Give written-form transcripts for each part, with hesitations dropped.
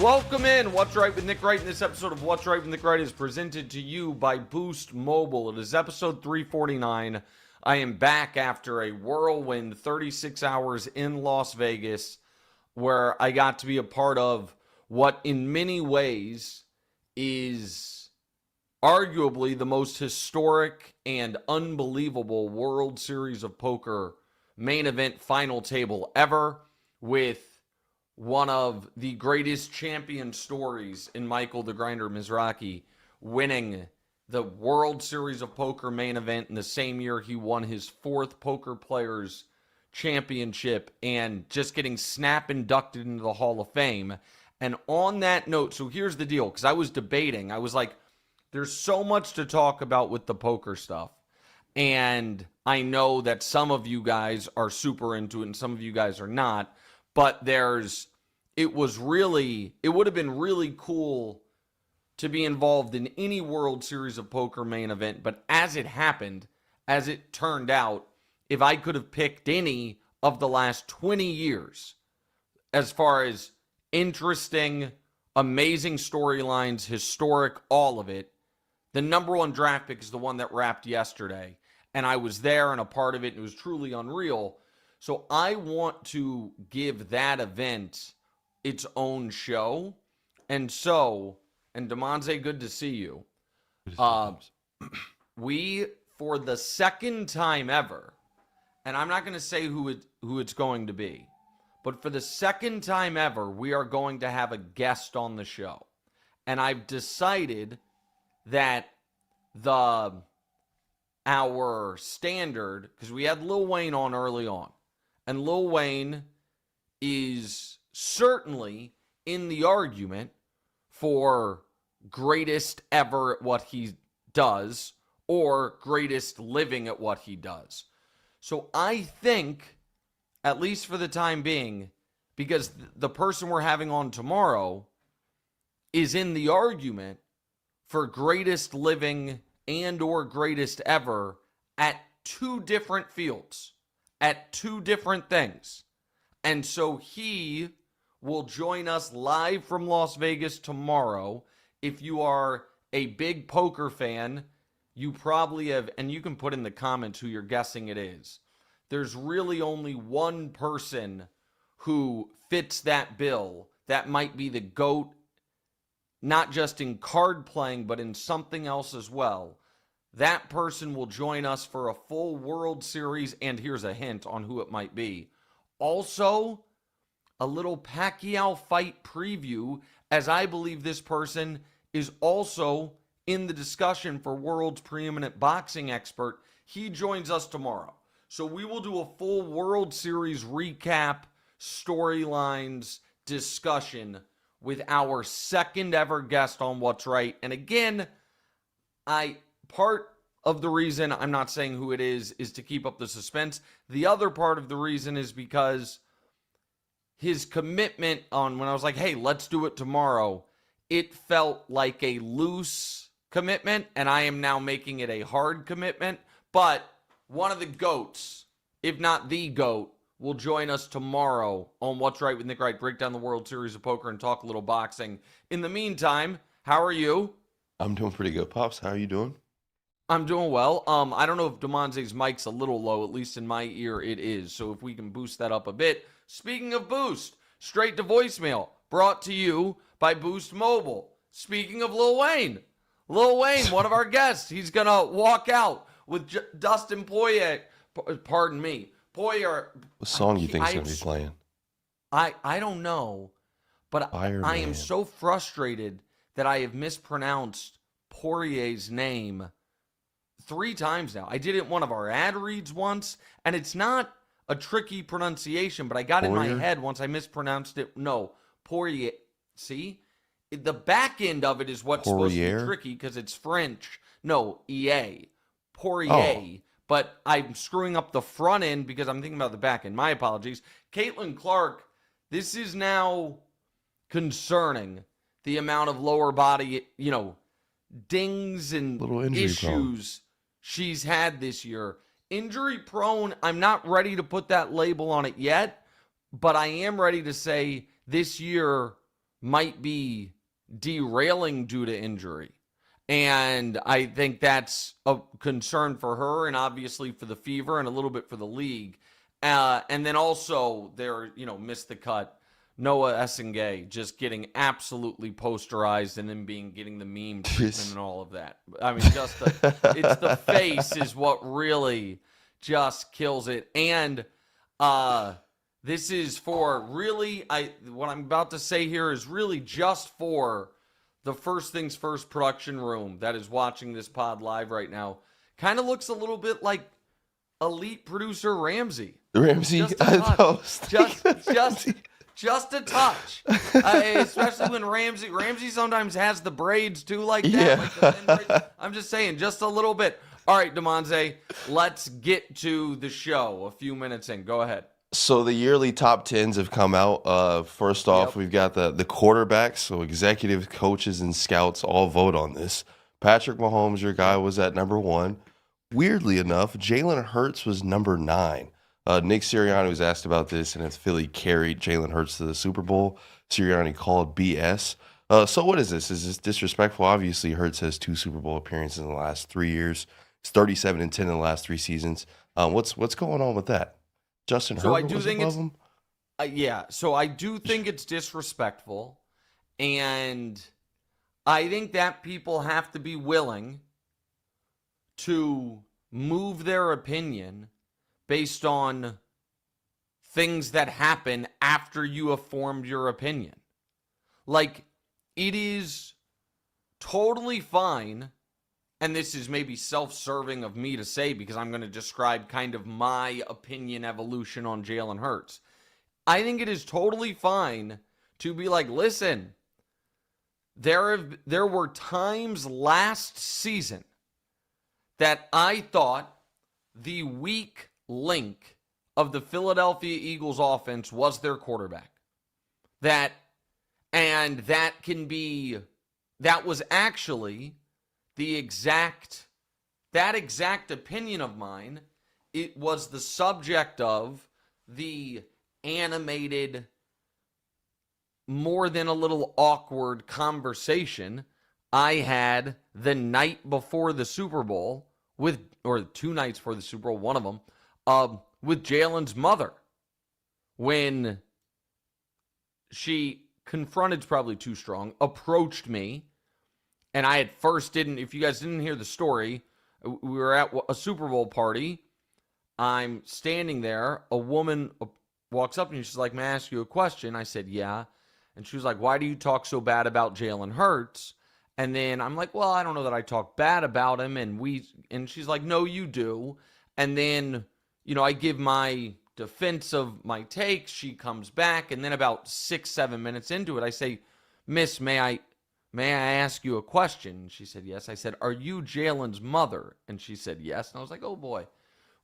Welcome in. What's Right with Nick Wright? In this episode of What's Right with Nick Wright is presented to you by Boost Mobile. It is episode 349. I am back after a whirlwind 36 hours in Las Vegas, where I got to be a part of what in many ways is arguably the most historic and unbelievable World Series of Poker main event final table ever, with one of the greatest champion stories in Michael the Grinder Mizrachi winning the World Series of Poker main event in the same year he won his fourth Poker Players Championship and just getting snap inducted into the Hall of Fame. And on that note, so here's the deal, because I was debating. I was like, there's so much to talk about with the poker stuff. And I know that some of you guys are super into it and some of you guys are not. But it would have been really cool to be involved in any World Series of Poker main event. But as it happened, as it turned out, if I could have picked any of the last 20 years, as far as interesting, amazing storylines, historic, all of it, the number one draft pick is the one that wrapped yesterday. And I was there and a part of it, and it was truly unreal. So I want to give that event its own show. And Damonza, good to see you. We, for the second time ever, and I'm not going to say who it's going to be, but for the second time ever, we are going to have a guest on the show. And I've decided that our standard, because we had Lil Wayne on early on, and Lil Wayne is certainly in the argument for greatest ever at what he does or greatest living at what he does. So I think, at least for the time being, because the person we're having on tomorrow is in the argument for greatest living and or greatest ever at two different fields, at two different things. And so he will join us live from Las Vegas tomorrow. If you are a big poker fan, you probably have, and you can put in the comments who you're guessing it is. There's really only one person who fits that bill that might be the GOAT, not just in card playing, but in something else as well. That person will join us for a full World Series, and here's a hint on who it might be. Also, a little Pacquiao fight preview, as I believe this person is also in the discussion for world's preeminent boxing expert. He joins us tomorrow. So we will do a full World Series recap, storylines, discussion with our second ever guest on What's Right. And again, part of the reason I'm not saying who it is to keep up the suspense. The other part of the reason is because his commitment on when I was like, hey, let's do it tomorrow, it felt like a loose commitment, and I am now making it a hard commitment. But one of the GOATs, if not the GOAT, will join us tomorrow on What's Right with Nick Wright, break down the World Series of Poker and talk a little boxing. In the meantime, how are you? I'm doing pretty good, Pops. How are you doing? I'm doing well. I don't know if Damonza's mic's a little low, at least in my ear it is. So if we can boost that up a bit. Speaking of boost, straight to voicemail, brought to you by Boost Mobile. Speaking of Lil Wayne, one of our guests, he's going to walk out with Dustin Poirier. Pardon me. Poirier. What song you think he's going to be playing? I don't know, but I am so frustrated that I have mispronounced Poirier's name 3 times now. I did it in one of our ad reads once, and it's not a tricky pronunciation, but I got in my head once I mispronounced it. No, Poirier. See? The back end of it is what's supposed to be tricky because it's French. No, EA. Poirier. Oh. But I'm screwing up the front end because I'm thinking about the back end. My apologies. Caitlin Clark, this is now concerning, the amount of lower body, dings and issues she's had this year. Injury prone, I'm not ready to put that label on it yet, but I am ready to say this year might be derailing due to injury. And I think that's a concern for her and obviously for the Fever and a little bit for the league. And then also they're, missed the cut. Noah Essengay just getting absolutely posterized and then getting the meme treatment and all of that. I mean, it's the face is what really just kills it. And this is for really, what I'm about to say here is really just for the First Things First production room that is watching this pod live right now. Kind of looks a little bit like elite producer Ramsey. Ramsey, just a touch. Especially when Ramsey sometimes has the braids too like that. Yeah. Like I'm just saying, just a little bit. All right, Damonza, let's get to the show a few minutes in. Go ahead. So the yearly top 10s have come out. First off, we've got the quarterbacks. So executive coaches and scouts all vote on this. Patrick Mahomes, your guy, was at number 1. Weirdly enough, Jalen Hurts was number 9. Nick Sirianni was asked about this and if Philly carried Jalen Hurts to the Super Bowl. Sirianni called BS. So what is this? Is this disrespectful? Obviously, Hurts has 2 Super Bowl appearances in the last 3 years. He's 37-10 in the last 3 seasons. What's going on with that? Justin Herbert was above him? So I do think it's disrespectful. And I think that people have to be willing to move their opinion based on things that happen after you have formed your opinion. Like, it is totally fine, and this is maybe self-serving of me to say because I'm going to describe kind of my opinion evolution on Jalen Hurts. I think it is totally fine to be like, listen, there were times last season that I thought the weak link of the Philadelphia Eagles offense was their quarterback. That was actually that exact opinion of mine. It was the subject of the animated, more than a little awkward conversation I had the night before the Super Bowl or 2 nights before the Super Bowl, one of them, with Jalen's mother, when she confronted's probably too strong, approached me, and I at first didn't, if you guys didn't hear the story, we were at a Super Bowl party. I'm standing there, a woman walks up and she's like, may I ask you a question? I said, yeah. And she was like, why do you talk so bad about Jalen Hurts? And then I'm like, well, I don't know that I talk bad about him. And she's like, no, you do. And then, I give my defense of my takes. She comes back. And then about 6-7 minutes into it, I say, Miss, may I ask you a question? And she said, yes. I said, are you Jalen's mother? And she said, yes. And I was like, oh boy,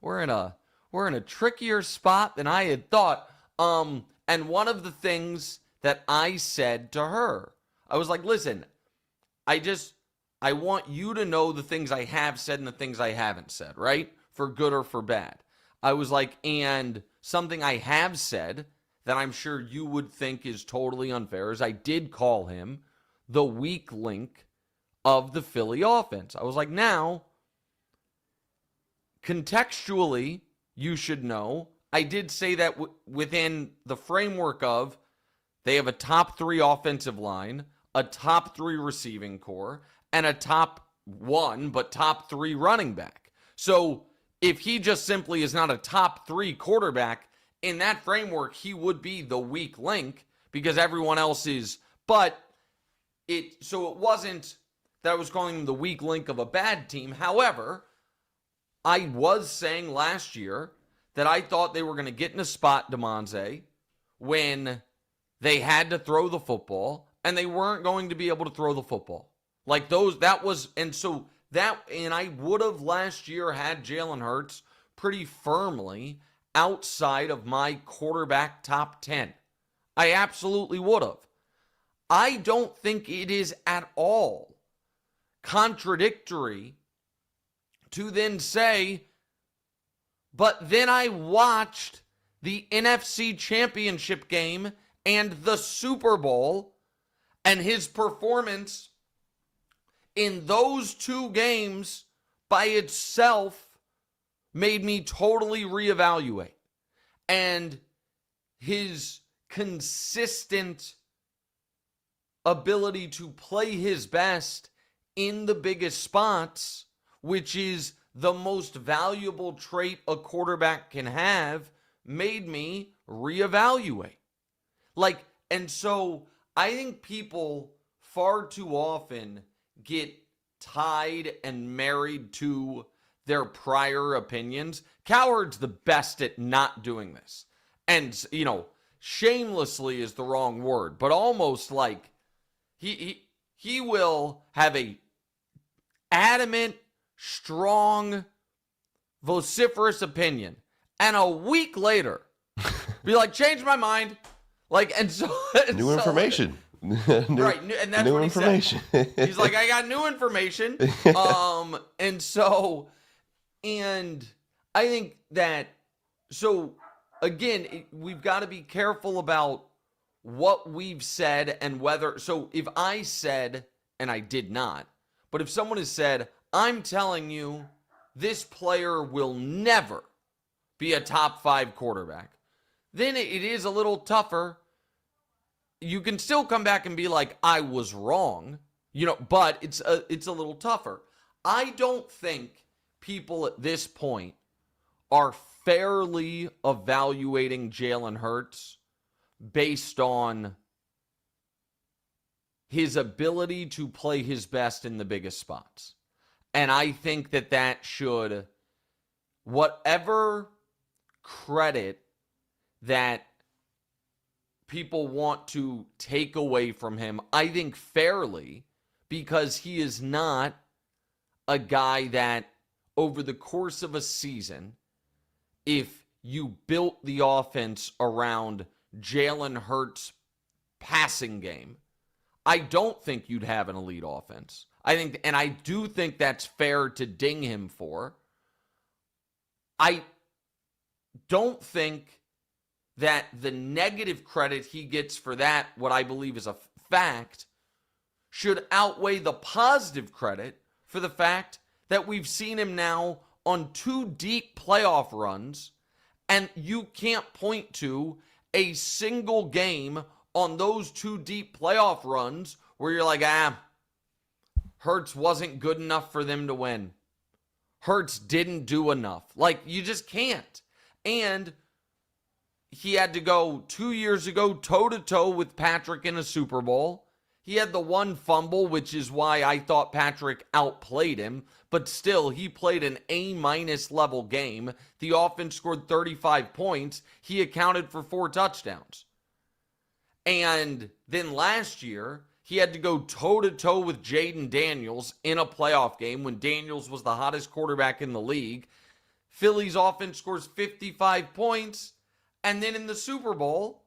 we're in a trickier spot than I had thought. And one of the things that I said to her, I was like, listen, I want you to know the things I have said and the things I haven't said, right? For good or for bad. I was like, and something I have said that I'm sure you would think is totally unfair is I did call him the weak link of the Philly offense. I was like, now, contextually, you should know, I did say that within the framework of they have a top 3 offensive line, a top 3 receiving core, and a top 1, but top 3 running back. So if he just simply is not a top 3 quarterback, in that framework, he would be the weak link because everyone else is. So it wasn't that I was calling him the weak link of a bad team. However, I was saying last year that I thought they were going to get in a spot, Damonza, when they had to throw the football, and they weren't going to be able to throw the football. And I would have last year had Jalen Hurts pretty firmly outside of my quarterback top 10. I absolutely would have. I don't think it is at all contradictory to then say, but then I watched the NFC Championship game and the Super Bowl, And his performance in those 2 games by itself made me totally reevaluate. And his consistent ability to play his best in the biggest spots, which is the most valuable trait a quarterback can have, made me reevaluate. And so I think people far too often get tied and married to their prior opinions. Cowherd's the best at not doing this. And, shamelessly is the wrong word, but almost like he will have a adamant, strong, vociferous opinion, and a week later be like, change my mind. New information. Right, and that's new what information. He said. He's like, I got new information. And I think that, so again, we've got to be careful about what we've said and whether, so if I said, and I did not, but if someone has said, I'm telling you, this player will never be a top 5 quarterback, then it is a little tougher. You can still come back and be like, I was wrong, but it's a little tougher. I don't think people at this point are fairly evaluating Jalen Hurts based on his ability to play his best in the biggest spots. And I think that should, whatever credit that people want to take away from him, I think fairly, because he is not a guy that over the course of a season, if you built the offense around Jalen Hurts' passing game, I don't think you'd have an elite offense. I do think that's fair to ding him for. I don't think that the negative credit he gets for that, what I believe is a fact, should outweigh the positive credit for the fact that we've seen him now on 2 deep playoff runs, and you can't point to a single game on those 2 deep playoff runs where you're like, Hurts wasn't good enough for them to win. Hurts didn't do enough. You just can't. And he had to go 2 years ago toe-to-toe with Patrick in a Super Bowl. He had the 1 fumble, which is why I thought Patrick outplayed him. But still, he played an A- level game. The offense scored 35 points. He accounted for 4 touchdowns. And then last year, he had to go toe-to-toe with Jaden Daniels in a playoff game when Daniels was the hottest quarterback in the league. Philly's offense scores 55 points. And then in the Super Bowl,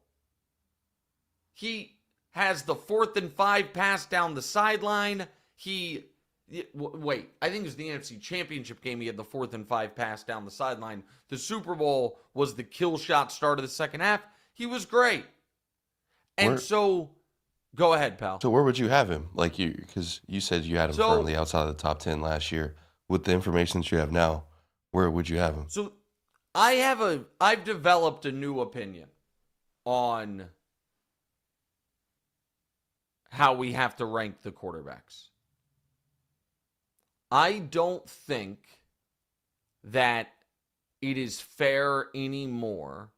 he has the 4th and 5 pass down the sideline. I think it was the NFC Championship game. He had the 4th and 5 pass down the sideline. The Super Bowl was the kill shot start of the second half. He was great. And go ahead, pal. So where would you have him? Because you said you had him firmly outside of the top 10 last year. With the information that you have now, where would you have him? So I've developed a new opinion on how we have to rank the quarterbacks. I don't think that it is fair anymore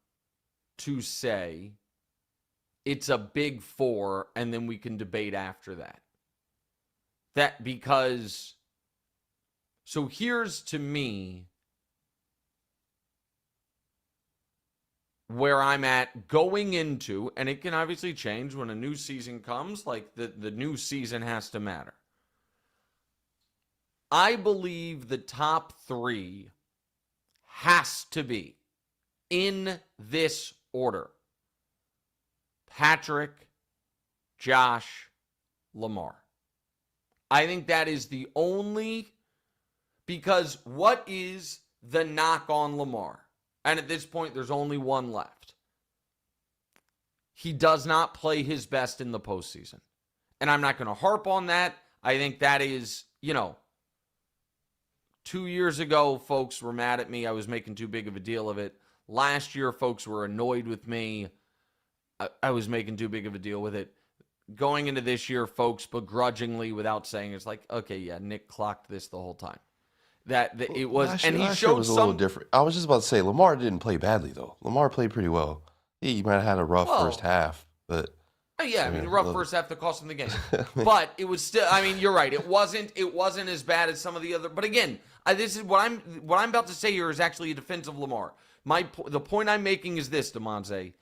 to say it's a big 4 and then we can debate after that. So here's to me where I'm at going into, and it can obviously change when a new season comes, the new season has to matter. I believe the top 3 has to be in this order: Patrick, Josh, Lamar. I think that is the only, because what is the knock on Lamar? And at this point, there's only one left. He does not play his best in the postseason. And I'm not going to harp on that. I think that is, 2 years ago, folks were mad at me. I was making too big of a deal of it. Last year, folks were annoyed with me. I was making too big of a deal with it. Going into this year, folks begrudgingly, without saying, it's like, okay, yeah, Nick clocked this the whole time. That it was, last and year, he last year showed was a some little different. I was just about to say Lamar didn't play badly though. Lamar played pretty well. He might have had a rough first half, but yeah, rough first half that cost him the game. But it was still, you're right. It wasn't as bad as some of the other. But again, this is what I'm about to say here is actually a defense of Lamar. The point I'm making is this, Damonza.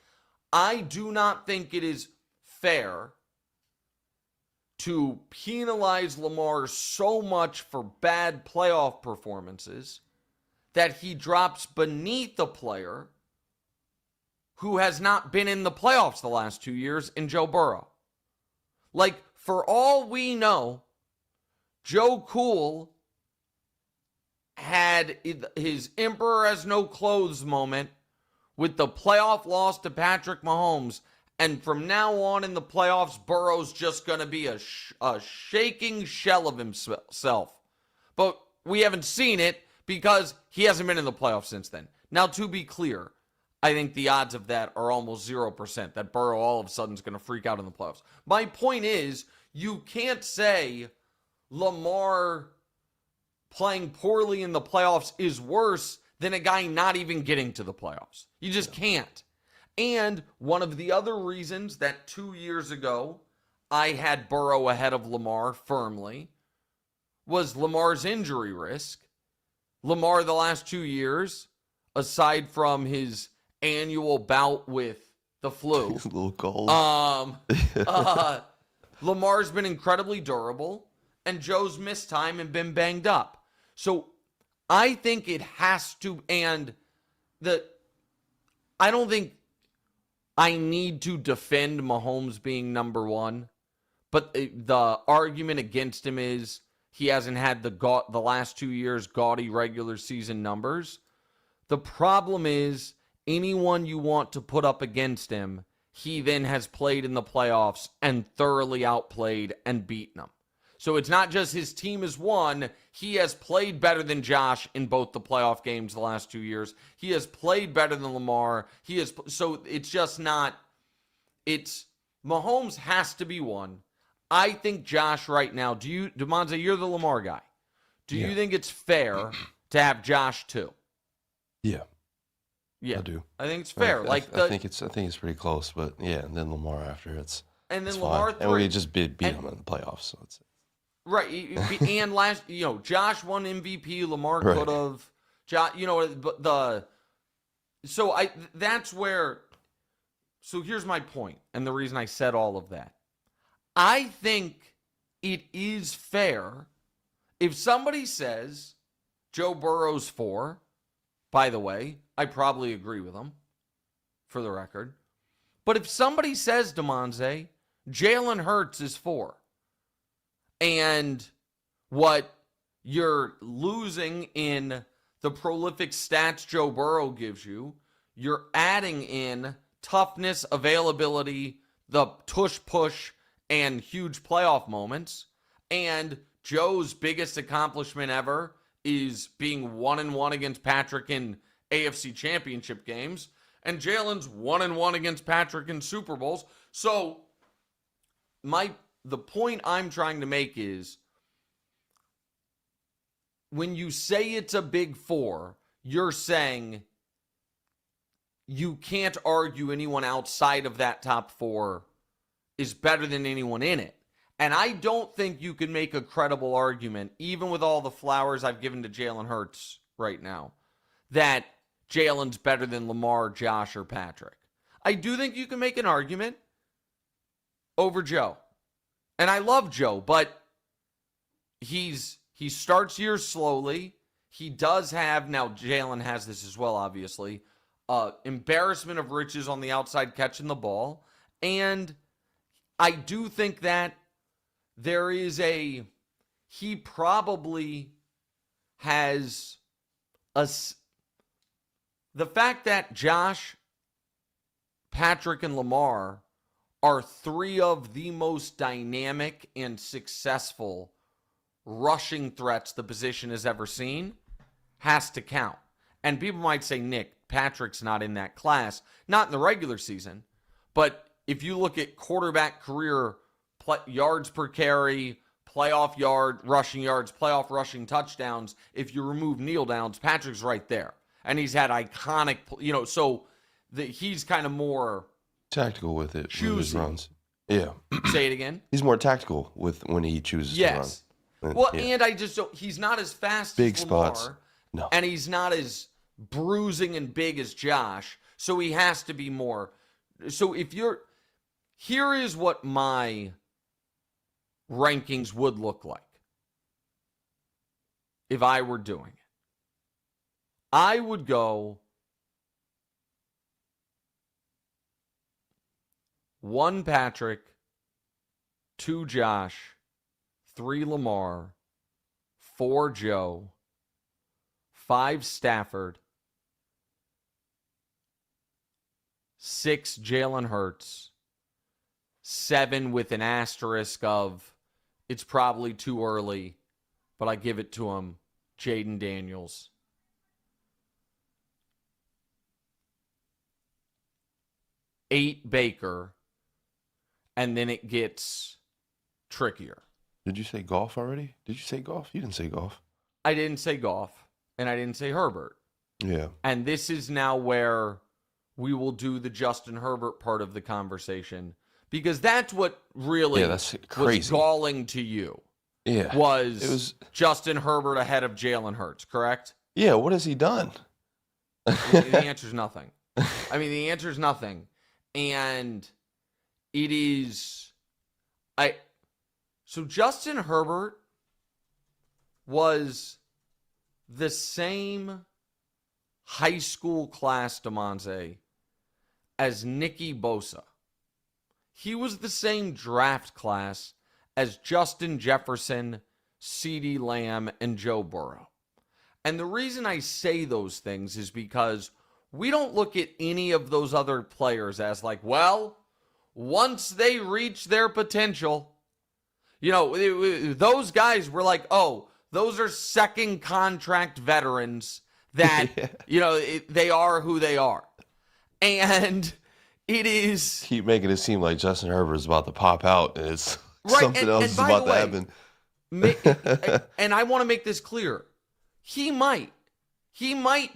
I do not think it is fair to penalize Lamar so much for bad playoff performances that he drops beneath a player who has not been in the playoffs the last 2 years in Joe Burrow. Like, for all we know, Joe Cool had his Emperor Has No Clothes moment with the playoff loss to Patrick Mahomes. And from now on in the playoffs, Burrow's just going to be a shaking shell of himself. But we haven't seen it because he hasn't been in the playoffs since then. Now, to be clear, I think the odds of that are almost 0%, that Burrow all of a sudden is going to freak out in the playoffs. My point is, you can't say Lamar playing poorly in the playoffs is worse than a guy not even getting to the playoffs. You just can't. And one of the other reasons that 2 years ago I had Burrow ahead of Lamar firmly was Lamar's injury risk. Lamar the last 2 years, aside from his annual bout with the flu, a little cold. Lamar's been incredibly durable, and Joe's missed time and been banged up. So I think it has to, and I don't think I need to defend Mahomes being number one, but the argument against him is he hasn't had the last 2 years gaudy regular season numbers. The problem is anyone you want to put up against him, he then has played in the playoffs and thoroughly outplayed and beaten them. So it's not just his team has won. He has played better than Josh in both the playoff games the last 2 years. He has played better than Lamar. So it's just not, Mahomes has to be one. I think Josh right now, Damonza, you're the Lamar guy. Do you think it's fair to have Josh too? Yeah. Yeah. I do. I think it's fair. I think it's pretty close, but yeah, and then Lamar after it's Lamar fine. And we just beat him in the playoffs, so it's right. And Josh won MVP. Lamar could have. That's where. So here's my point, and the reason I said all of that. I think it is fair if somebody says Joe Burrow's 4. By the way, I probably agree with them, for the record. But if somebody says, Damonza, Jalen Hurts is 4, and what you're losing in the prolific stats Joe Burrow gives you, you're adding in toughness, availability, the tush-push, and huge playoff moments, and Joe's biggest accomplishment ever is being 1-1 against Patrick in AFC championship games, and Jalen's 1-1 against Patrick in Super Bowls. So the point I'm trying to make is when you say it's a big 4, you're saying you can't argue anyone outside of that top 4 is better than anyone in it. And I don't think you can make a credible argument, even with all the flowers I've given to Jalen Hurts right now, that Jalen's better than Lamar, Josh, or Patrick. I do think you can make an argument over Joe. And I love Joe, but he starts years slowly. He does have, now Jalen has this as well, obviously, embarrassment of riches on the outside catching the ball. And I do think that there is he probably has the fact that Josh, Patrick, and Lamar are three of the most dynamic and successful rushing threats the position has ever seen, has to count. And people might say, Nick, Patrick's not in that class. Not in the regular season. But if you look at quarterback career yards per carry, playoff rushing yards, playoff rushing touchdowns, if you remove kneel downs, Patrick's right there. And he's had iconic, so he's kind of more tactical with it. Choosy. With his runs. Yeah. Say it again. He's more tactical with when he chooses to run. Well, and I just don't, he's not as fast big as Lamar, spots. No. And he's not as bruising and big as Josh, so he has to be more. So here is what my rankings would look like if I were doing it. I would go 1 Patrick, 2 Josh, 3 Lamar, 4 Joe, 5 Stafford, 6 Jalen Hurts, 7 with an asterisk of it's probably too early, but I give it to him, Jaden Daniels. 8 Baker, and then it gets trickier. Did you say golf already? Did you say golf? You didn't say golf. I didn't say golf, and I didn't say Herbert. Yeah. And this is now where we will do the Justin Herbert part of the conversation, because that's what really that's crazy. Was galling to you. Yeah. It was Justin Herbert ahead of Jalen Hurts, correct? Yeah, what has he done? The answer is nothing. I mean, the answer is nothing. And it is... So Justin Herbert was the same high school class, Damonza, as Nicky Bosa. He was the same draft class as Justin Jefferson, CeeDee Lamb, and Joe Burrow. And the reason I say those things is because we don't look at any of those other players as like, well, once they reach their potential, those guys were like, oh, those are second contract veterans that, they are who they are. And it is... Keep making it seem like Justin Herbert is about to pop out and it's right, something else is about to happen. And I want to make this clear. He might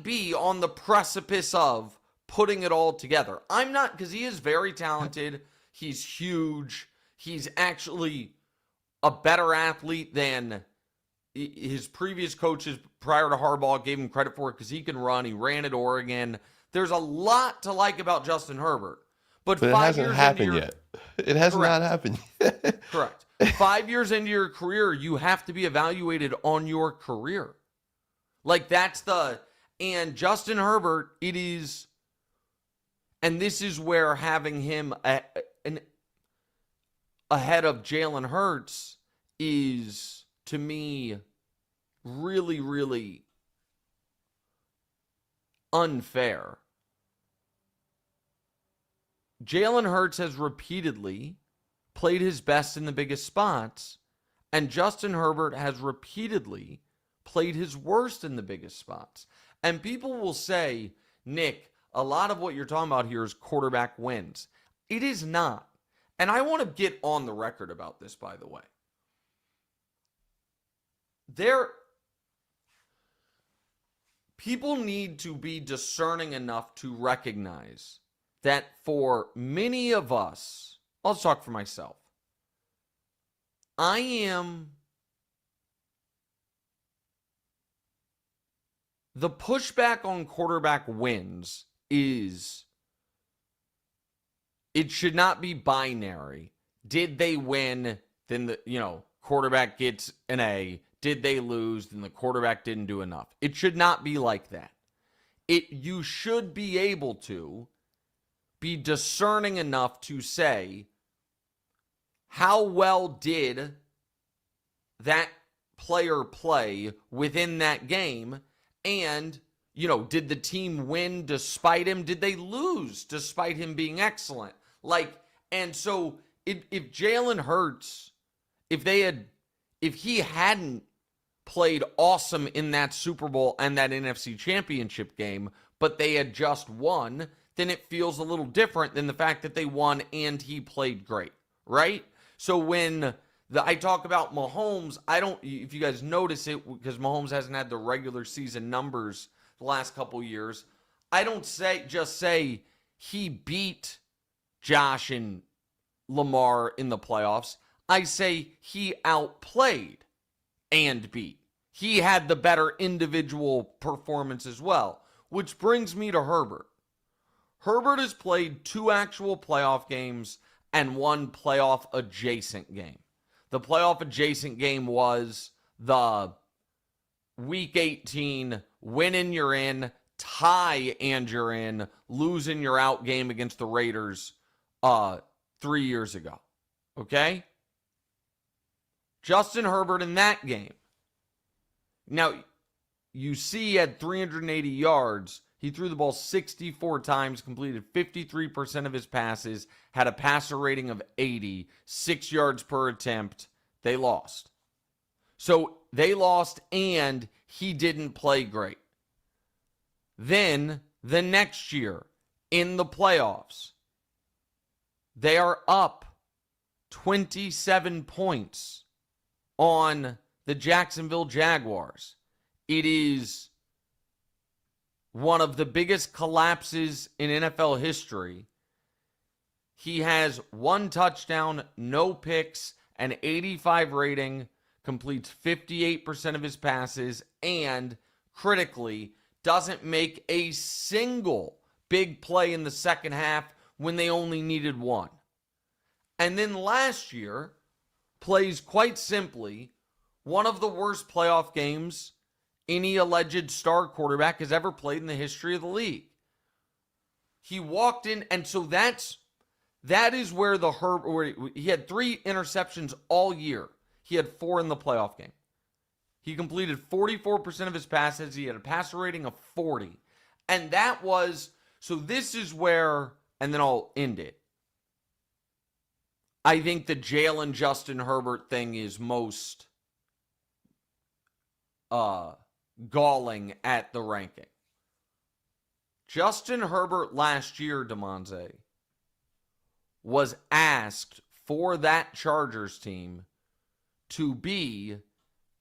be on the precipice of putting it all together. I'm not, because he is very talented. He's huge. He's actually a better athlete than his previous coaches prior to Harbaugh gave him credit for it, because he can run. He ran at Oregon. There's a lot to like about Justin Herbert. But it hasn't happened yet. It has not happened yet. Correct. 5 years into your career, you have to be evaluated on your career. Like, and Justin Herbert, it is, and this is where having him ahead of Jalen Hurts is, to me, really, really unfair. Jalen Hurts has repeatedly played his best in the biggest spots, and Justin Herbert has repeatedly played his worst in the biggest spots. And people will say, Nick, a lot of what you're talking about here is quarterback wins. It is not. And I want to get on the record about this, by the way. People need to be discerning enough to recognize that for many of us, I'll talk for myself, the pushback on quarterback wins is, it should not be binary. Did they win? Then the quarterback gets an A. Did they lose? Then the quarterback didn't do enough. It should not be like that. You should be able to be discerning enough to say, how well did that player play within that game? And, did the team win despite him? Did they lose despite him being excellent? Like, And so if Jalen Hurts, if he hadn't played awesome in that Super Bowl and that NFC Championship game, but they had just won, then it feels a little different than the fact that they won and he played great, right? So when I talk about Mahomes, if you guys notice it, because Mahomes hasn't had the regular season numbers the last couple years, I don't just say he beat Josh and Lamar in the playoffs. I say he outplayed and beat. He had the better individual performance as well, which brings me to Herbert. Herbert has played 2 actual playoff games and 1 playoff adjacent game. The playoff adjacent game was the Week 18 win and you're in, tie and you're in, lose and you're out game against the Raiders 3 years ago. Okay? Justin Herbert in that game. Now, you see he had 380 yards. He threw the ball 64 times, completed 53% of his passes, had a passer rating of 80, 6 yards per attempt. They lost. So they lost and he didn't play great. Then the next year in the playoffs, they are up 27 points on the Jacksonville Jaguars. It is one of the biggest collapses in NFL history. He has 1 touchdown, no picks, an 85 rating, completes 58% of his passes, and critically doesn't make a single big play in the second half when they only needed 1. And then last year, plays quite simply one of the worst playoff games any alleged star quarterback has ever played in the history of the league. He walked in, and so that is where he had 3 interceptions all year. He had 4 in the playoff game. He completed 44% of his passes. He had a passer rating of 40. And this is where, and then I'll end it. I think the Jalen Justin Herbert thing is most galling at the ranking. Justin Herbert last year, Damonza, was asked for that Chargers team to be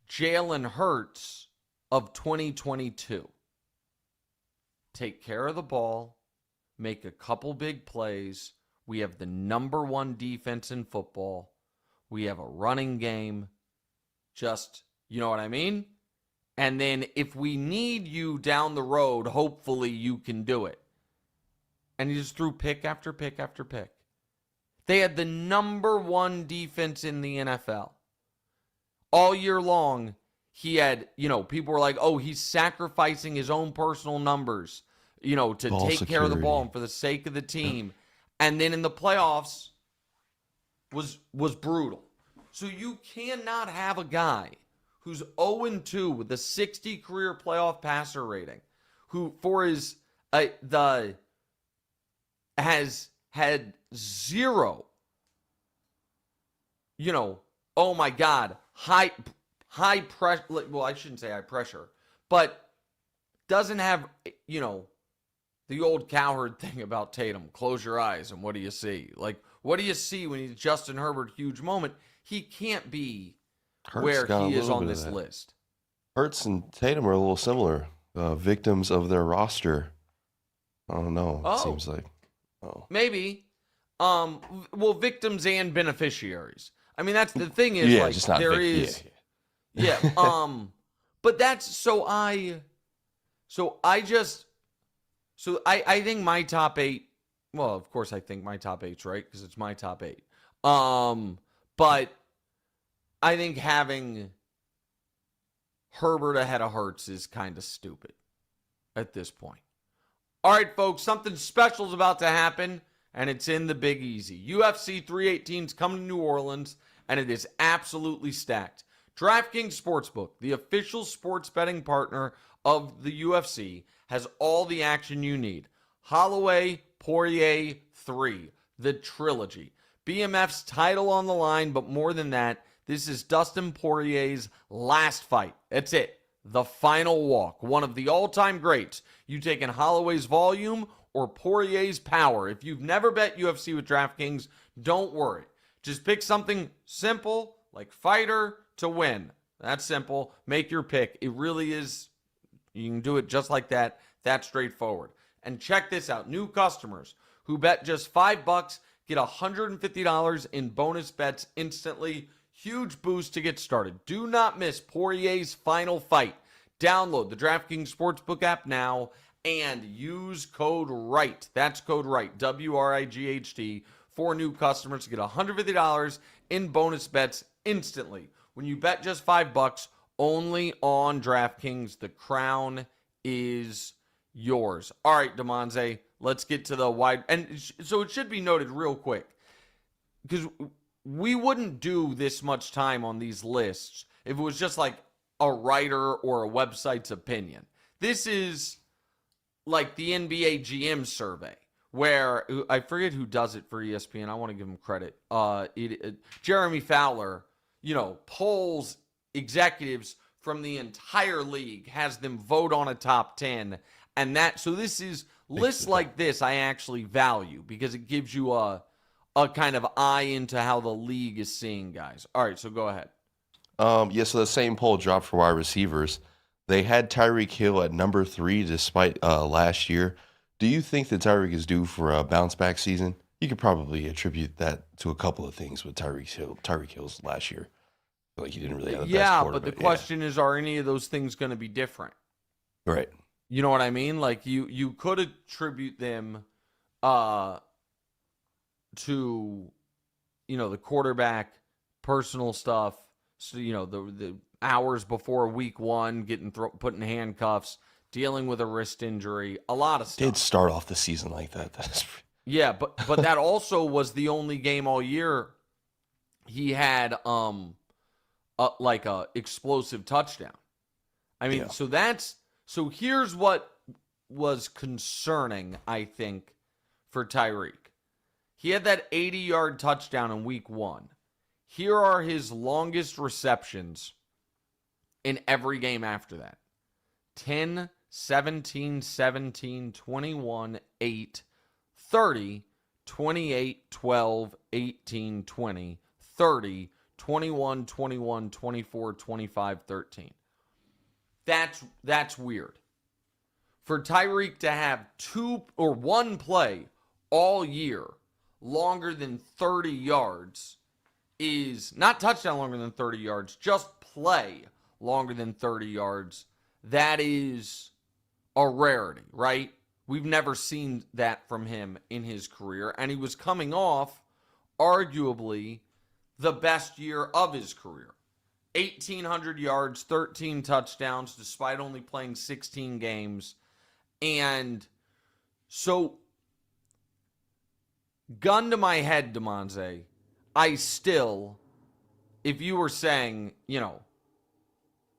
Jalen Hurts of 2022. Take care of the ball, make a couple big plays. We have the number 1 defense in football. We have a running game. Just, you know what I mean? And then if we need you down the road, hopefully you can do it. And he just threw pick after pick after pick. They had the number 1 defense in the NFL. All year long, he had, people were like, oh, he's sacrificing his own personal numbers, to Ball take care of the security. ball and for the sake of the team. And then in the playoffs was brutal. So you cannot have a guy who's 0-2 with a 60 career playoff passer rating, who has had 0, oh my God, high pressure. Well, I shouldn't say high pressure, but doesn't have, the old cowherd thing about Tatum. Close your eyes and what do you see? Like, what do you see when he's Justin Herbert, huge moment? He can't be where he is on this list. Hurts and Tatum are a little similar. Victims of their roster. I don't know. It seems like. Maybe. Well, victims and beneficiaries. I mean, that's the thing is, just not there is. Yeah. But that's I think my top 8. Well, of course, I think my top 8's right because it's my top 8. But I think having Herbert ahead of Hurts is kind of stupid at this point. All right, folks, something special is about to happen, and it's in the Big Easy. UFC 318 is coming to New Orleans, and it is absolutely stacked. DraftKings Sportsbook, the official sports betting partner of the UFC, has all the action you need. Holloway, Poirier, 3. the trilogy. BMF's title on the line, but more than that, this is Dustin Poirier's last fight. That's it. The final walk. One of the all-time greats. You taking Holloway's volume or Poirier's power. If you've never bet UFC with DraftKings, don't worry. Just pick something simple like fighter to win. That's simple. Make your pick. It really is. You can do it just like that. That's straightforward. And check this out. New customers who bet just $5 get $150 in bonus bets instantly. Huge boost to get started. Do not miss Poirier's final fight. Download the DraftKings Sportsbook app now and use code Wright. That's code Wright, WRIGHT, for new customers to get $150 in bonus bets instantly. When you bet just $5, only on DraftKings, the crown is yours. All right, Damonza, let's get to the wide. And so it should be noted real quick, because we wouldn't do this much time on these lists if it was just like a writer or a website's opinion. This is like the NBA GM survey, where I forget who does it for ESPN. I want to give him credit. Jeremy Fowler, polls executives from the entire league, has them vote on a top 10. And so this is lists like this I actually value because it gives you a kind of eye into how the league is seeing guys. All right, so go ahead. So the same poll dropped for wide receivers. They had Tyreek Hill at number 3 despite last year. Do you think that Tyreek is due for a bounce back season? You could probably attribute that to a couple of things with Tyreek Hill's last year. Like he didn't really have the best quarterback. But the question is, are any of those things going to be different? Right. You know what I mean? Like you could attribute them to the quarterback personal stuff. So the hours before week 1, getting put in handcuffs, dealing with a wrist injury, a lot of stuff. Did start off the season like that. Yeah, but that also was the only game all year he had like a explosive touchdown. I mean, so here's what was concerning, I think, for Tyreek. He had that 80-yard touchdown in week 1. Here are his longest receptions in every game after that. 10, 17, 17, 21, 8, 30, 28, 12, 18, 20, 30, 21, 21, 24, 25, 13. That's weird. For Tyreek to have one play all year longer than 30 yards is not touchdown longer than 30 yards, just play longer than 30 yards. That is a rarity, right? We've never seen that from him in his career. And he was coming off arguably the best year of his career. 1,800 yards, 13 touchdowns, despite only playing 16 games. And so, gun to my head, Damonza, I still, if you were saying,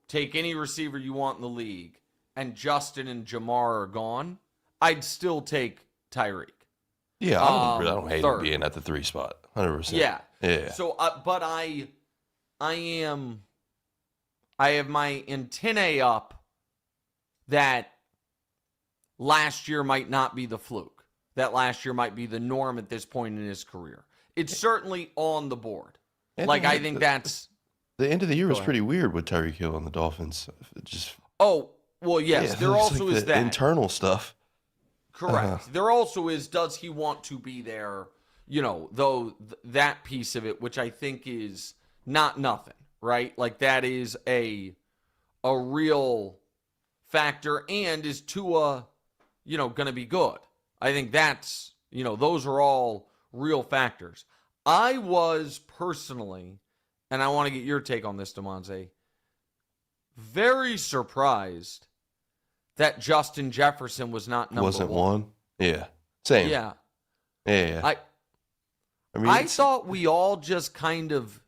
take any receiver you want in the league, and Justin and Jamar are gone, I'd still take Tyreek. Yeah, I don't hate him being at the 3 spot, 100%. Yeah. So, but I have my antennae up that last year might not be the fluke. That last year might be the norm at this point in his career. It's certainly on the board. I think that's... The end of the year was pretty weird with Tyreek Hill and the Dolphins. Yes. There also is that. Internal stuff. Correct. There also is, does he want to be there? Though that piece of it, which I think is not nothing, right? Like that is a real factor, and is Tua, going to be good? I think that's, those are all real factors. I was personally, and I want to get your take on this, Damonza, very surprised that Justin Jefferson was not number 1. Wasn't one? Yeah. Same. Yeah. Yeah. I thought we all just kind of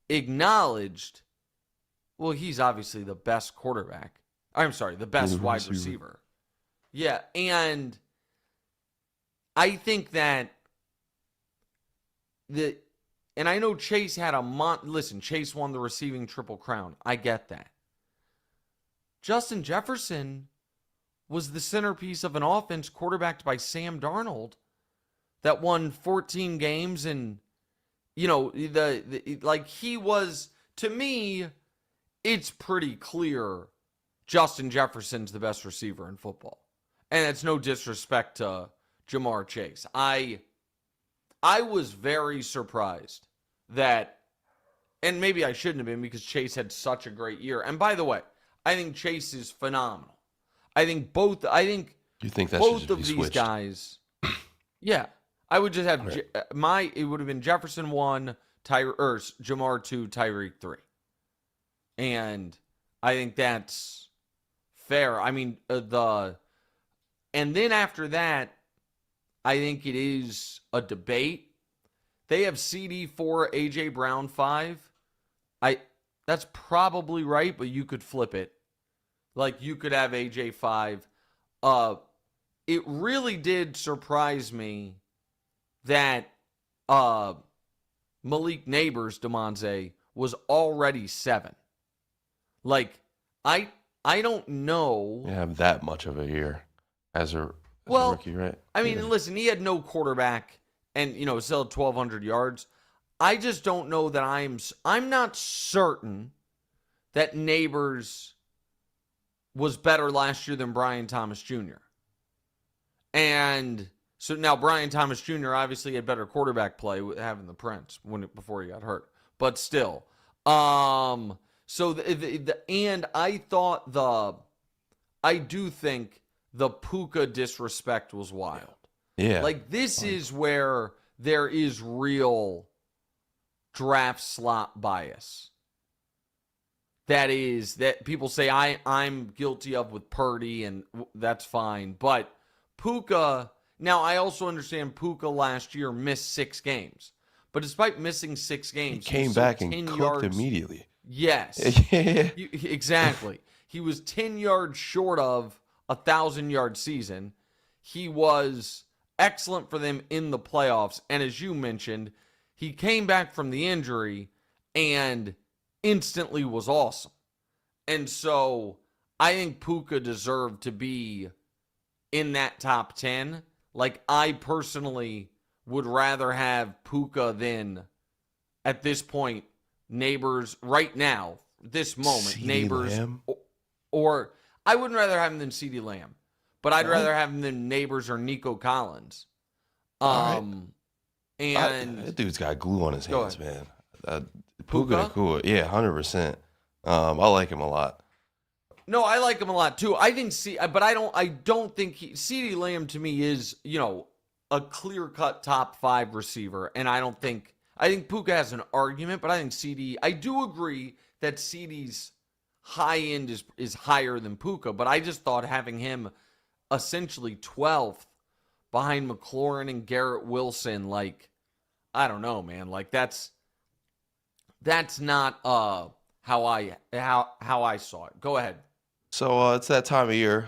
acknowledged, well, he's obviously the best quarterback. I'm sorry, the best wide receiver. Yeah, and I think that and I know Chase had listen, Chase won the receiving Triple Crown. I get that. Justin Jefferson was the centerpiece of an offense quarterbacked by Sam Darnold that won 14 games, and he was, to me, it's pretty clear Justin Jefferson's the best receiver in football. And it's no disrespect to Jamar Chase. I was very surprised that, and maybe I shouldn't have been because Chase had such a great year. And by the way, I think Chase is phenomenal. You think that both of these guys, yeah. I would just have right. It would have been Jefferson 1, Jamar 2, Tyreek 3. And I think that's fair. I mean, and then after that, I think it is a debate. They have CD 4, AJ Brown 5. That's probably right, but you could flip it. Like, you could have AJ 5. It really did surprise me that Malik Neighbors, Damonza, was already 7. Like, I don't know. You have that much of a year as a rookie, right? I mean, listen, he had no quarterback and, still had 1,200 yards. I just don't know that I'm not certain that Neighbors was better last year than Brian Thomas Jr. And so now Brian Thomas Jr. obviously had better quarterback play having the Prince before he got hurt. But still. And I do think the Puka disrespect was wild. Yeah. Like, this is where there is real draft slot bias. That people say I'm guilty of with Purdy, and that's fine. But Puka, now I also understand Puka last year missed 6 games. But despite missing 6 games, he came back and cooked immediately. Yes. Exactly. He was 10 yards short of a 1,000-yard season. He was excellent for them in the playoffs. And as you mentioned, he came back from the injury and instantly was awesome. And so I think Puka deserved to be in that top 10. Like, I personally would rather have Puka than, at this point, Neighbors right now, this moment, CeeDee Neighbors, Lamb? or I wouldn't rather have him than CeeDee Lamb, but I'd rather have him than Neighbors or Nico Collins. That dude's got glue on his hands, man. Puka Nakua, yeah, 100%. I like him a lot. No, I like him a lot too. I think but I don't think CeeDee Lamb to me is, a clear-cut top 5 receiver, and I think Puka has an argument, but I think I do agree that CeeDee's high end is higher than Puka, but I just thought having him essentially 12th behind McLaurin and Garrett Wilson, like, I don't know, man. Like, that's not how I saw it. Go ahead. So it's that time of year.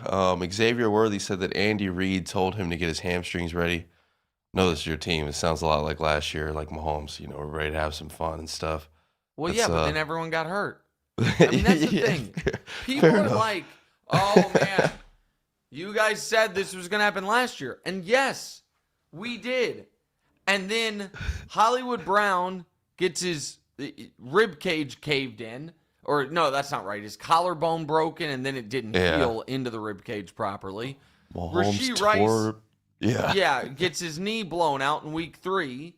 Xavier Worthy said that Andy Reid told him to get his hamstrings ready. No, this is your team. It sounds a lot like last year, like Mahomes. We're ready to have some fun and stuff. Well, but then everyone got hurt. I mean, that's the thing. People are like, oh, man, you guys said this was going to happen last year. And yes, we did. And then Hollywood Brown gets his rib cage caved in. Or, no, that's not right. His collarbone broken, and then it didn't heal into the rib cage properly. Mahomes Rice, gets his knee blown out in week 3.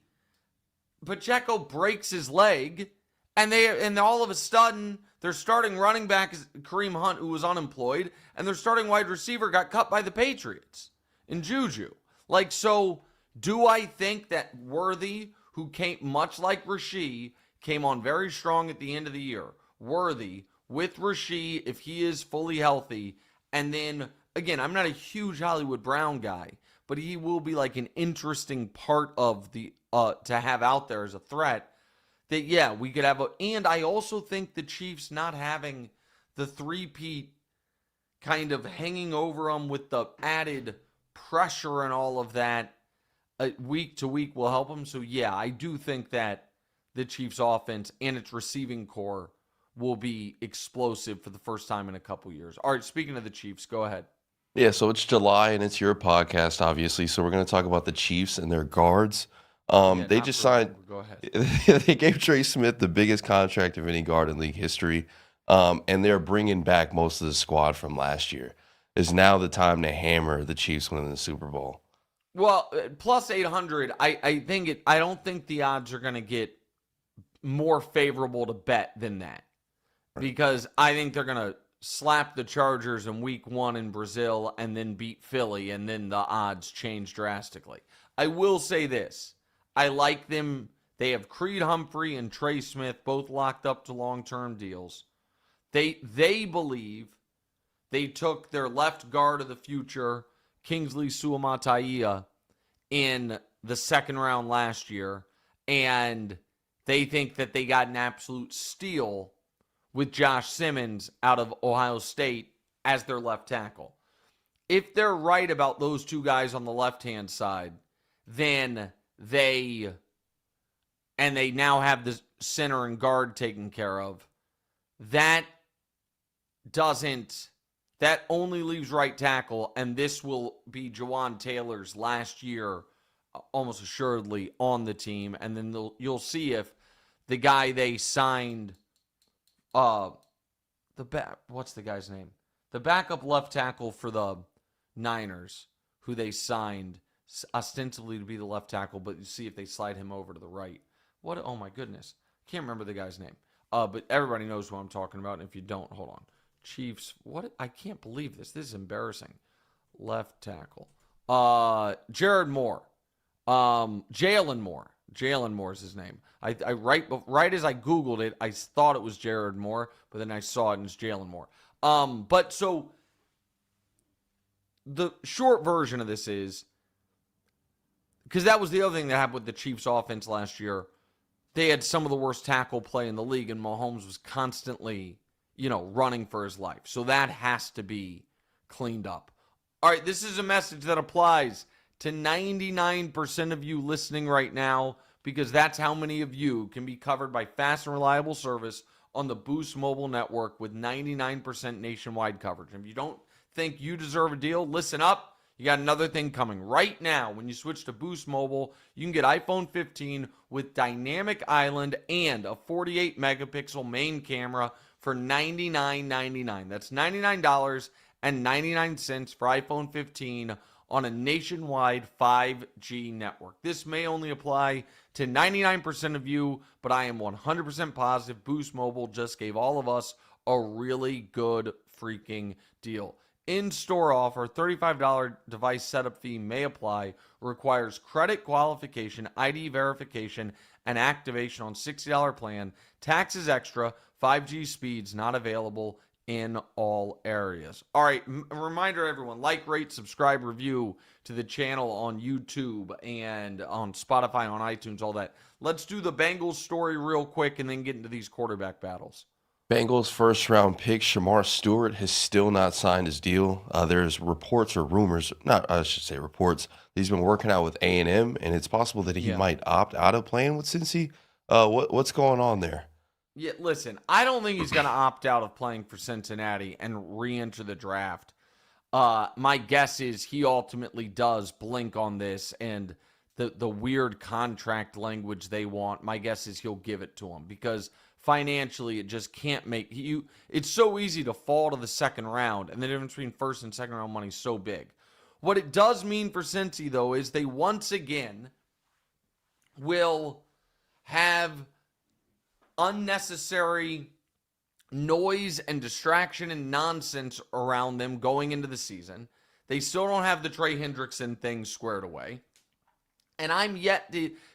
Pacheco breaks his leg, and all of a sudden, their starting running back is Kareem Hunt, who was unemployed, and their starting wide receiver got cut by the Patriots in Juju. Like, so do I think that Worthy, who came much like Rasheed, came on very strong at the end of the year? Worthy with Rasheed, if he is fully healthy, and then again, I'm not a huge Hollywood Brown guy, but he will be like an interesting part of the to have out there as a threat. That we could have and I also think the Chiefs not having the three-peat kind of hanging over them with the added pressure and all of that. week to week will help them. So, yeah, I do think that the Chiefs' offense and its receiving core will be explosive for the first time in a couple years. All right, speaking of the Chiefs, go ahead. Yeah, so it's July and it's your podcast, obviously. So we're going to talk about the Chiefs and their guards. Yeah, They not just for long, signed. but go ahead. They gave Trey Smith the biggest contract of any guard in league history, and they're bringing back most of the squad from last year. Is now the time to hammer the Chiefs winning the Super Bowl? Well, plus 800, I don't think the odds are going to get more favorable to bet than that. Because I think they're going to slap the Chargers in week 1 in Brazil and then beat Philly, and then the odds change drastically. I will say this. I like them. They have Creed Humphrey and Trey Smith both locked up to long-term deals. They believe they took their left guard of the future, Kingsley Suamataia, in the second round last year, and they think that they got an absolute steal with Josh Simmons out of Ohio State as their left tackle. If they're right about those two guys on the left-hand side, then they now have the center and guard taken care of. That only leaves right tackle, and this will be Jawan Taylor's last year, almost assuredly, on the team. And then you'll see if the guy they signed, what's the guy's name? The backup left tackle for the Niners, who they signed ostensibly to be the left tackle, but you see if they slide him over to the right. Oh my goodness. Can't remember the guy's name. But everybody knows who I'm talking about, and if you don't, hold on. Chiefs, I can't believe this. This is embarrassing. Left tackle. Jared Moore. Jalen Moore. Jalen Moore is his name. Right as I Googled it, I thought it was Jared Moore, but then I saw it and it's Jalen Moore. But so the short version of this is, because that was the other thing that happened with the Chiefs offense last year. They had some of the worst tackle play in the league, and Mahomes was constantly, running for his life. So that has to be cleaned up. All right, this is a message that applies to 99% of you listening right now, because that's how many of you can be covered by fast and reliable service on the Boost Mobile network with 99% nationwide coverage. And if you don't think you deserve a deal, listen up. You got another thing coming right now. When you switch to Boost Mobile, you can get iPhone 15 with Dynamic Island and a 48 megapixel main camera for $99.99. That's $99.99 for iPhone 15 on a nationwide 5G network. This may only apply to 99% of you, but I am 100% positive Boost Mobile just gave all of us a really good freaking deal. In-store offer, $35 device setup fee may apply, requires credit qualification, ID verification, and activation on $60 plan. Taxes extra, 5G speeds not available in all areas. All right, reminder everyone, like, rate, subscribe, review to the channel on YouTube and on Spotify, on iTunes, all that. Let's do the Bengals story real quick and then get into these quarterback battles. Bengals first round pick Shamar Stewart has still not signed his deal. There's reports or rumors, I should say reports. He's been working out with A&M, and it's possible that he might opt out of playing with Cincy. What's going on there? Yeah, listen, I don't think he's going to opt out of playing for Cincinnati and re-enter the draft. My guess is he ultimately does blink on this, and the weird contract language they want, my guess is he'll give it to him, because financially it just can't make you. It's so easy to fall to the second round, and the difference between first and second round money is so big. What it does mean for Cincy, though, is they once again will have unnecessary noise and distraction and nonsense around them going into the season. They still don't have the Trey Hendrickson thing squared away. And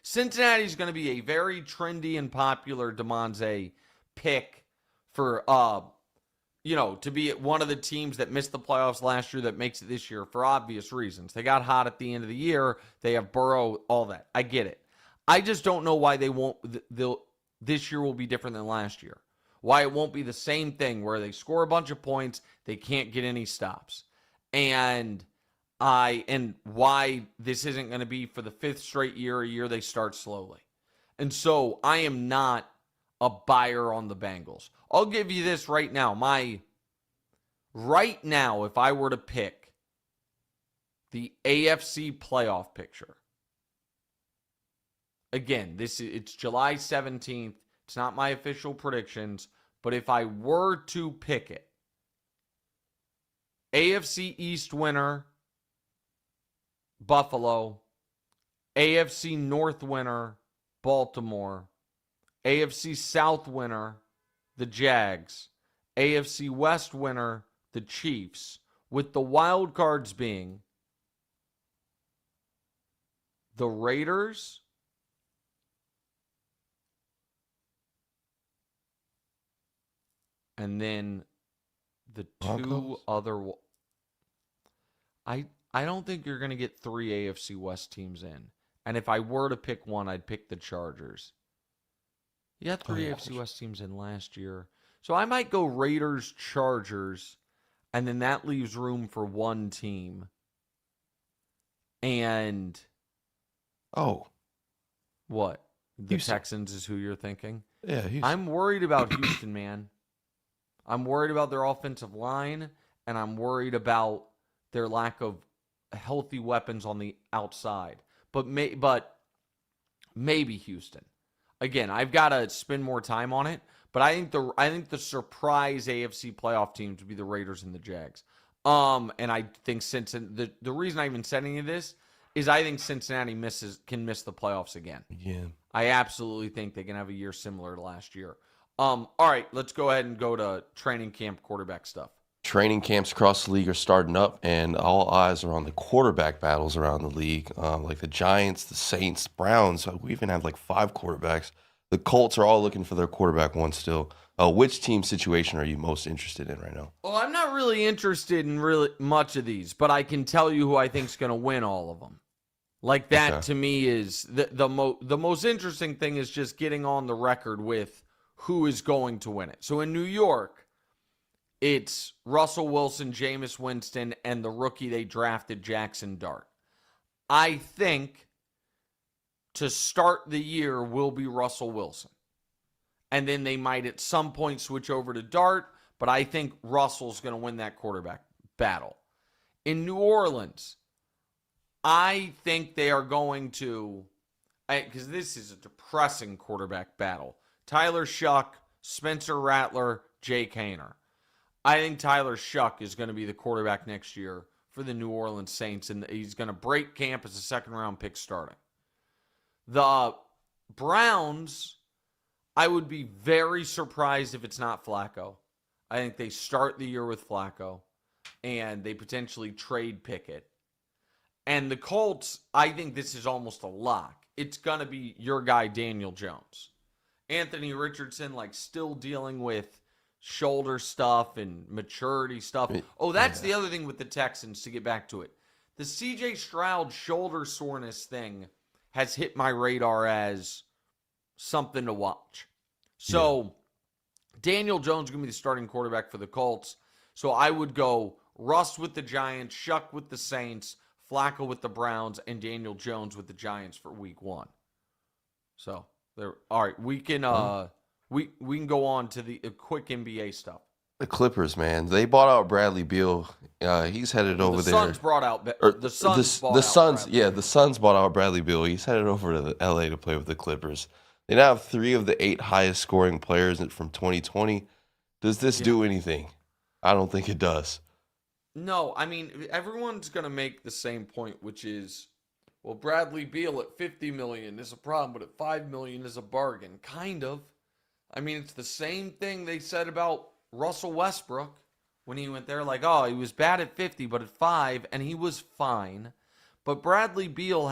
Cincinnati's going to be a very trendy and popular Damonza pick for, to be one of the teams that missed the playoffs last year that makes it this year for obvious reasons. They got hot at the end of the year. They have Burrow, all that. I get it. I just don't know why this year will be different than last year. Why it won't be the same thing where they score a bunch of points, they can't get any stops. And and why this isn't going to be for the 5th straight year, a year they start slowly. And so I am not a buyer on the Bengals. I'll give you this right now. Right now, if I were to pick the AFC playoff picture, again, it's July 17th. It's not my official predictions, but if I were to pick it, AFC East winner, Buffalo. AFC North winner, Baltimore. AFC South winner, the Jags. AFC West winner, the Chiefs. With the wild cards being the Raiders, and then the two other. I don't think you're going to get 3 AFC West teams in. And if I were to pick one, I'd pick the Chargers. You had 3 AFC West teams in last year. So I might go Raiders, Chargers, and then that leaves room for one team. And what? The Houston. Texans is who you're thinking? Yeah, Houston. I'm worried about Houston, man. I'm worried about their offensive line, and I'm worried about their lack of healthy weapons on the outside. But maybe Houston. Again, I've got to spend more time on it, but I think the surprise AFC playoff teams would be the Raiders and the Jags. And I think Cincinnati, the reason I even said any of this is I think Cincinnati can miss the playoffs again. Yeah. I absolutely think they can have a year similar to last year. All right, let's go ahead and go to training camp quarterback stuff. Training camps across the league are starting up, and all eyes are on the quarterback battles around the league, like the Giants, the Saints, Browns. We even have like 5 quarterbacks. The Colts are all looking for their quarterback one still. Which team situation are you most interested in right now? Well, I'm not really interested in really much of these, but I can tell you who I think is going to win all of them. Like that to me is the most interesting thing is just getting on the record with who is going to win it. So in New York, it's Russell Wilson, Jameis Winston, and the rookie they drafted, Jackson Dart. I think to start the year will be Russell Wilson. And then they might at some point switch over to Dart, but I think Russell's going to win that quarterback battle. In New Orleans, I think they are going to, because this is a depressing quarterback battle. Tyler Shuck, Spencer Rattler, Jake Haener. I think Tyler Shuck is going to be the quarterback next year for the New Orleans Saints, and he's going to break camp as a second-round pick starting. The Browns, I would be very surprised if it's not Flacco. I think they start the year with Flacco, and they potentially trade Pickett. And the Colts, I think this is almost a lock. It's going to be your guy, Daniel Jones. Anthony Richardson, still dealing with shoulder stuff and maturity stuff. Oh, that's the other thing with the Texans, to get back to it. The C.J. Stroud shoulder soreness thing has hit my radar as something to watch. So, Daniel Jones is going to be the starting quarterback for the Colts. So, I would go Russ with the Giants, Shuck with the Saints, Flacco with the Browns, and Daniel Jones with the Giants for week 1. So, all right, we can we can go on to the quick NBA stuff. The Clippers, man, they bought out Bradley Beal. He's headed over there. The Suns brought out the Suns bought out Bradley Beal. He's headed over to LA to play with the Clippers. They now have 3 of the 8 highest scoring players from 2020. Does this do anything? I don't think it does. No, I mean, everyone's going to make the same point, which is, well, Bradley Beal at $50 million is a problem, but at $5 million is a bargain. Kind of. I mean, it's the same thing they said about Russell Westbrook when he went there. He was bad at 50, but at 5, and he was fine. But Bradley Beal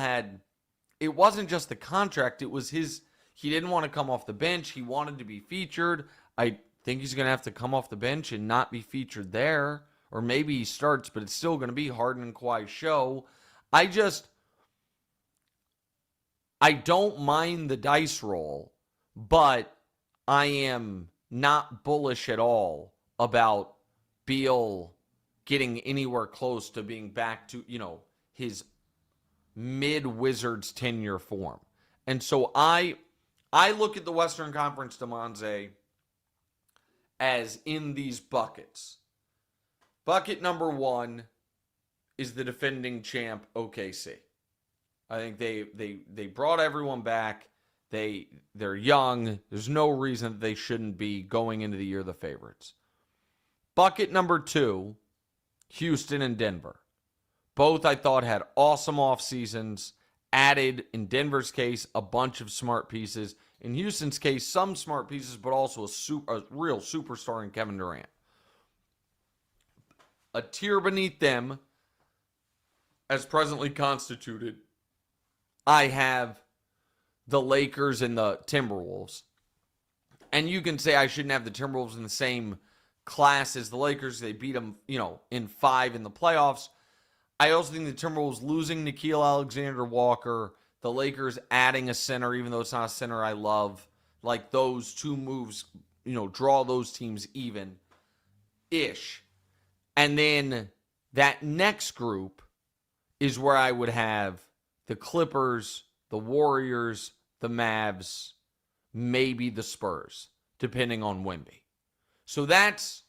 it wasn't just the contract, it was he didn't want to come off the bench. He wanted to be featured. I think he's going to have to come off the bench and not be featured there. Or maybe he starts, but it's still going to be Harden and Kawhi's show. I don't mind the dice roll, but I am not bullish at all about Beal getting anywhere close to being back to, his mid-Wizards tenure form. And so I look at the Western Conference, Damonza, as in these buckets. Bucket number one is the defending champ OKC. I think they brought everyone back. They're young. There's no reason that they shouldn't be going into the year the favorites. Bucket number two, Houston and Denver. Both I thought had awesome off seasons. Added, in Denver's case, a bunch of smart pieces. In Houston's case, some smart pieces, but also a real superstar in Kevin Durant. A tier beneath them, as presently constituted, I have the Lakers and the Timberwolves. And you can say I shouldn't have the Timberwolves in the same class as the Lakers. They beat them, in 5 in the playoffs. I also think the Timberwolves losing Nickeil Alexander-Walker, the Lakers adding a center, even though it's not a center I love. Like those two moves, draw those teams even-ish. And then that next group is where I would have the Clippers, the Warriors, the Mavs, maybe the Spurs, depending on Wemby. So that's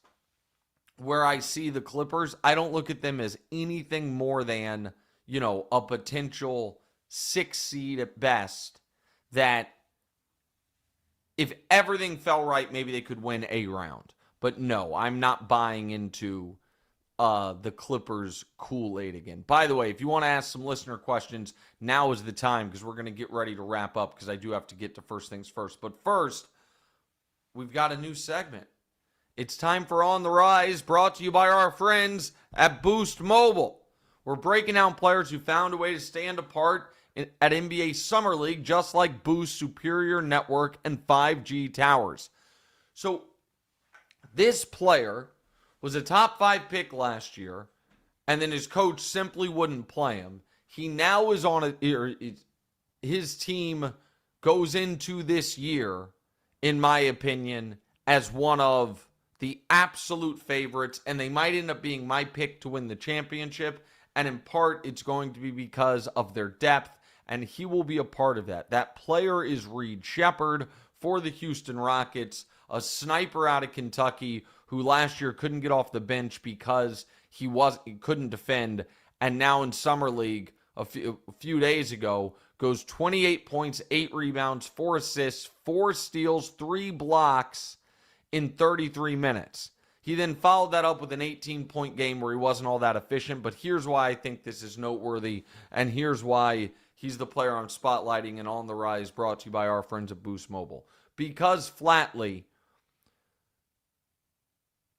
where I see the Clippers. I don't look at them as anything more than, a potential 6 seed at best that if everything fell right, maybe they could win a round. But no, I'm not buying into the Clippers Kool-Aid again. By the way, if you want to ask some listener questions, now is the time because we're going to get ready to wrap up because I do have to get to first things first. But first, we've got a new segment. It's time for On the Rise, brought to you by our friends at Boost Mobile. We're breaking down players who found a way to stand apart at NBA Summer League, just like Boost's superior network and 5G towers. So, this player was a top 5 pick last year, and then his coach simply wouldn't play him. He now is on his team goes into this year, in my opinion, as one of the absolute favorites, and they might end up being my pick to win the championship, and in part, it's going to be because of their depth, and he will be a part of that. That player is Reed Sheppard for the Houston Rockets, a sniper out of Kentucky who last year couldn't get off the bench because he couldn't defend, and now in Summer League a few days ago goes 28 points, 8 rebounds, 4 assists, 4 steals, 3 blocks in 33 minutes. He then followed that up with an 18-point game where he wasn't all that efficient, but here's why I think this is noteworthy, and here's why he's the player I'm spotlighting and On the Rise, brought to you by our friends at Boost Mobile. Because flatly,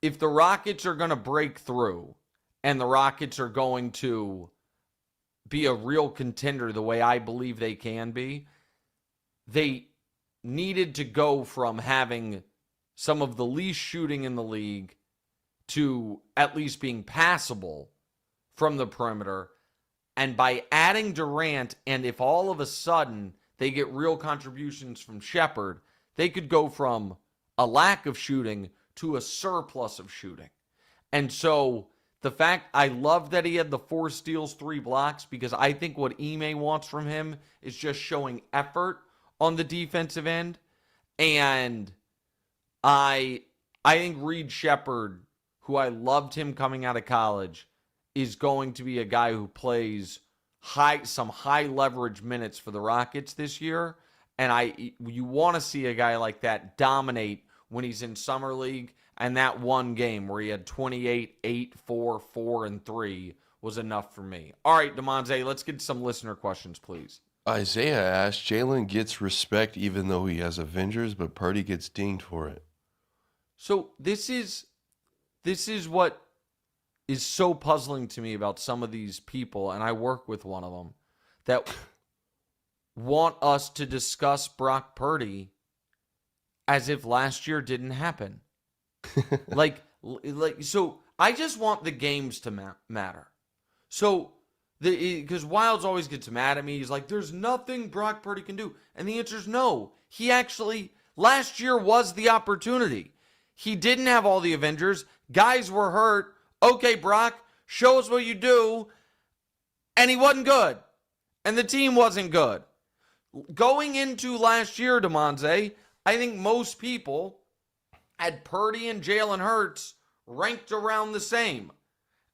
if the Rockets are going to break through and the Rockets are going to be a real contender the way I believe they can be, they needed to go from having some of the least shooting in the league to at least being passable from the perimeter. And by adding Durant, and if all of a sudden they get real contributions from Sheppard, they could go from a lack of shooting to a surplus of shooting. And so the fact, I love that he had the 4 steals, 3 blocks, because I think what Ime wants from him is just showing effort on the defensive end. And I think Reed Sheppard, who I loved him coming out of college, is going to be a guy who plays some high leverage minutes for the Rockets this year. And you want to see a guy like that dominate when he's in Summer League. And that one game where he had 28, 8, 4, 4, and 3 was enough for me. All right, Damonza, let's get some listener questions, please. Isaiah asked, Jalen gets respect even though he has Avengers, but Purdy gets dinged for it. So this is what is so puzzling to me about some of these people, and I work with one of them, that want us to discuss Brock Purdy as if last year didn't happen. So I just want the games to matter. So, because Wilds always gets mad at me. He's like, there's nothing Brock Purdy can do. And the answer is no. He actually, last year was the opportunity. He didn't have all the Avengers. Guys were hurt. okay, Brock, show us what you do. And he wasn't good. And the team wasn't good. Going into last year, Damonza, I think most people had Purdy and Jalen Hurts ranked around the same.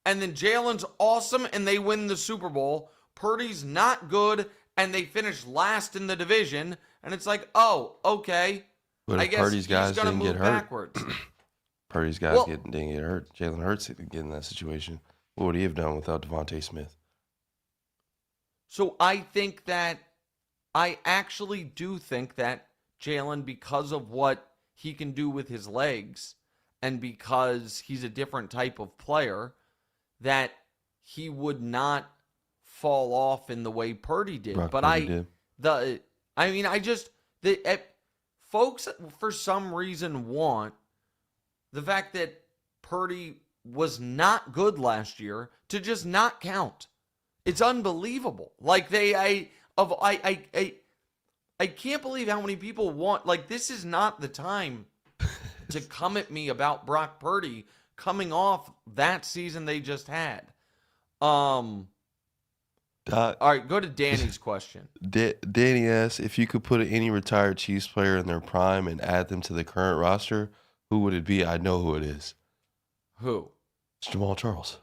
And then Jalen's awesome and they win the Super Bowl. Purdy's not good and they finish last in the division. And it's like, oh, okay. But I if guess Purdy's guys didn't get hurt, backwards. Purdy's guys didn't get hurt. Jalen Hurts didn't get in that situation. What would he have done without Devontae Smith? So I actually do think that Jalen, because of what he can do with his legs and because he's a different type of player, that he would not fall off in the way Purdy did. Folks for some reason want the fact that Purdy was not good last year to just not count. It's unbelievable. Like I can't believe how many people want, like, this is not the time to come at me about Brock Purdy coming off that season they just had. All right, go to Danny's question. Danny asks, if you could put any retired Chiefs player in their prime and add them to the current roster, who would it be? I know who it is. Who? It's Jamal Charles.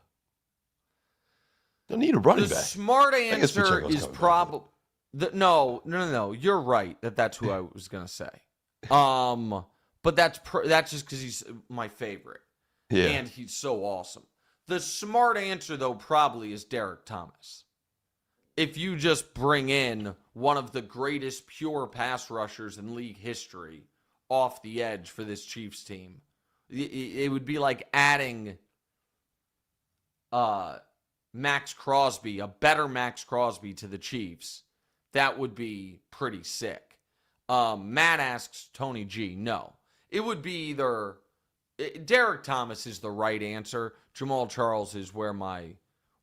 Don't need a running back. The smart answer is probably no. You're right that's who I was gonna say. But that's just because he's my favorite, and he's so awesome. The smart answer though probably is Derek Thomas. If you just bring in one of the greatest pure pass rushers in league history off the edge for this Chiefs team, it would be like adding Max Crosby, a better Max Crosby to the Chiefs. That would be pretty sick. Matt asks Tony G. No. It would be either Derek Thomas is the right answer. Jamal Charles is where my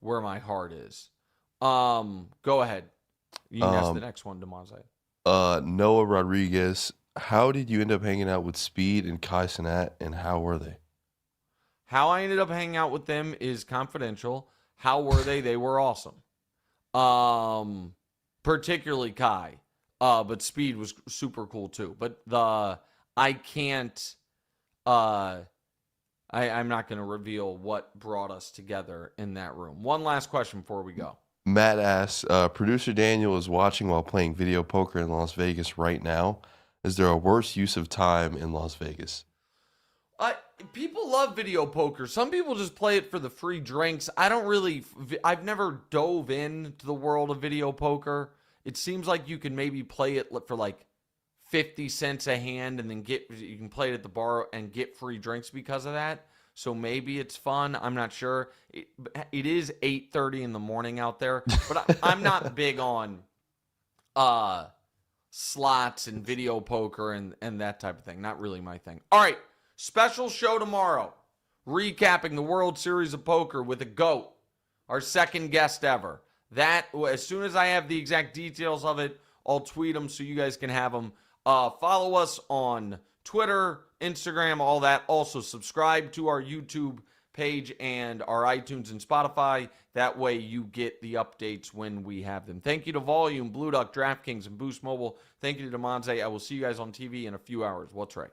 heart is. Go ahead. You can ask the next one, Damonza. Noah Rodriguez. How did you end up hanging out with Speed and Kai Cenat, and how were they? How I ended up hanging out with them is confidential. How were they? They were awesome. Particularly Kai. But Speed was super cool too. But I can't I'm not going to reveal what brought us together in that room. One last question before we go. Matt asks, producer Daniel is watching while playing video poker in Las Vegas right now. Is there a worse use of time in Las Vegas? People love video poker. Some people just play it for the free drinks. I've never dove into the world of video poker. It seems like you can maybe play it for like 50 cents a hand and then you can play it at the bar and get free drinks because of that. So maybe it's fun. I'm not sure. It is 8:30 in the morning out there, but I'm not big on slots and video poker and that type of thing. Not really my thing. All right. Special show tomorrow. Recapping the World Series of Poker with a GOAT. Our second guest ever. That, as soon as I have the exact details of it, I'll tweet them so you guys can have them. Follow us on Twitter, Instagram, all that. Also, subscribe to our YouTube page and our iTunes and Spotify. That way you get the updates when we have them. Thank you to Volume, Blue Duck, DraftKings, and Boost Mobile. Thank you to Damonza. I will see you guys on TV in a few hours. What's right?